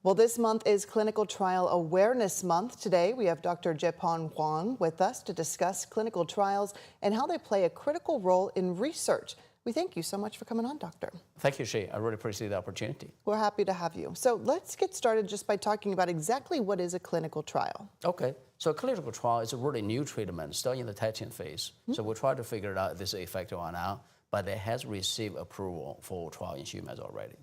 Well, this month is Clinical Trial Awareness Month. Today, we have Dr. Jepon Huang with us to discuss clinical trials and how they play a critical role in research. We thank you so much for coming on, Doctor. Thank you, Shea. I really appreciate the opportunity. We're happy to have you. So let's get started just by talking about exactly what is a clinical trial. Okay. So a clinical trial is a really new treatment, still in the testing phase. So we try to figure it out if this is effective or not, but it has received approval for trial in humans already.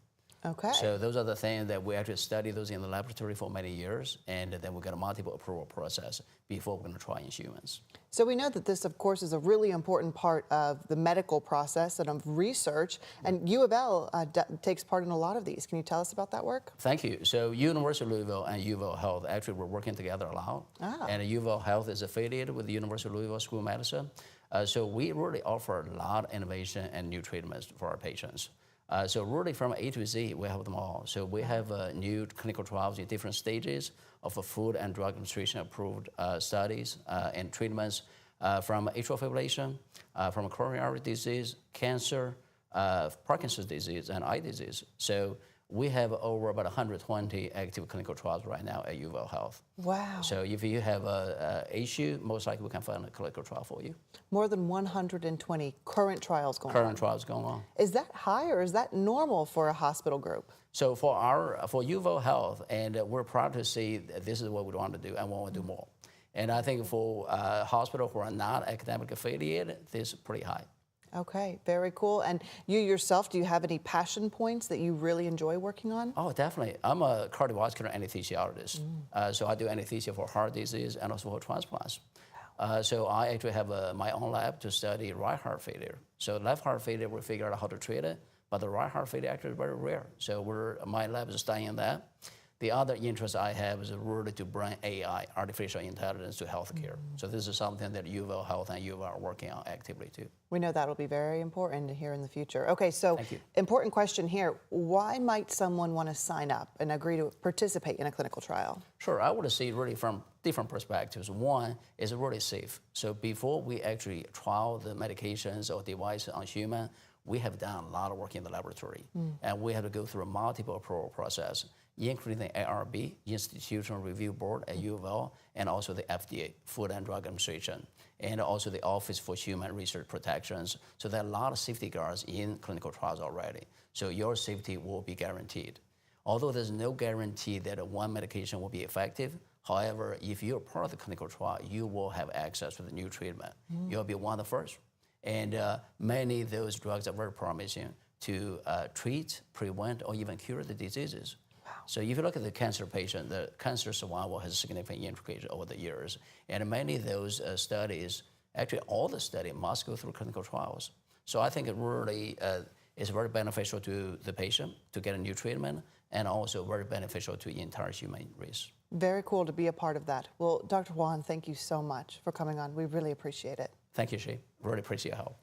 Okay. So those are the things that we actually study those in the laboratory for many years, and then we got a multiple approval process before we're going to try in humans. So we know that this, of course, is a really important part of the medical process and of research, and U of L takes part in a lot of these. Can you tell us about that work? Thank you. So University of Louisville and U of L Health actually were working together a lot. And U of L Health is affiliated with the University of Louisville School of Medicine. So we really offer a lot of innovation and new treatments for our patients. So really from A to Z, we have them all. So we have new clinical trials in different stages of Food and Drug Administration approved studies and treatments from atrial fibrillation, from coronary artery disease, cancer, Parkinson's disease, and eye disease. So we have over about 120 active clinical trials right now at U of L Health. Wow. So if you have an issue, most likely we can find a clinical trial for you. More than 120 current trials going on. Current trials going on. Is that high or is that normal for a hospital group? So for U of L Health, and we're proud to see that this is what we want to do and we want to do more. And I think for hospitals who are not academic affiliated, this is pretty high. Okay, very cool. And you yourself, do you have any passion points that you really enjoy working on? Oh, definitely. I'm a cardiovascular anesthesiologist. So I do anesthesia for heart disease and also for transplants. So I actually have my own lab to study right heart failure. So left heart failure, we figured out how to treat it, but the right heart failure actually is very rare. So my lab is studying that. The other interest I have is really to bring AI, artificial intelligence, to healthcare. So this is something that U of L Health and U of L are working on actively too. We know that'll be very important here in the future. Okay, so Thank you. Important question here. Why might someone want to sign up and agree to participate in a clinical trial? Sure, I would see really from different perspectives. One is really safe. So before we actually trial the medications or devices on human, we have done a lot of work in the laboratory. And we have to go through a multiple approval process, including the IRB, Institutional Review Board at U of L, and also the FDA, Food and Drug Administration, and also the Office for Human Research Protections. So there are a lot of safety guards in clinical trials already. So your safety will be guaranteed. Although there's no guarantee that one medication will be effective, however, if you're part of the clinical trial, you will have access to the new treatment. You'll be one of the first. And many of those drugs are very promising to treat, prevent, or even cure the diseases. Wow. So if you look at the cancer patient, the cancer survival has significantly increased over the years. And many of those studies, actually all the studies must go through clinical trials. So I think it really is very beneficial to the patient to get a new treatment, and also very beneficial to the entire human race. Very cool to be a part of that. Well, Dr. Huang, thank you so much for coming on. We really appreciate it. Thank you, Shea. Really appreciate your help.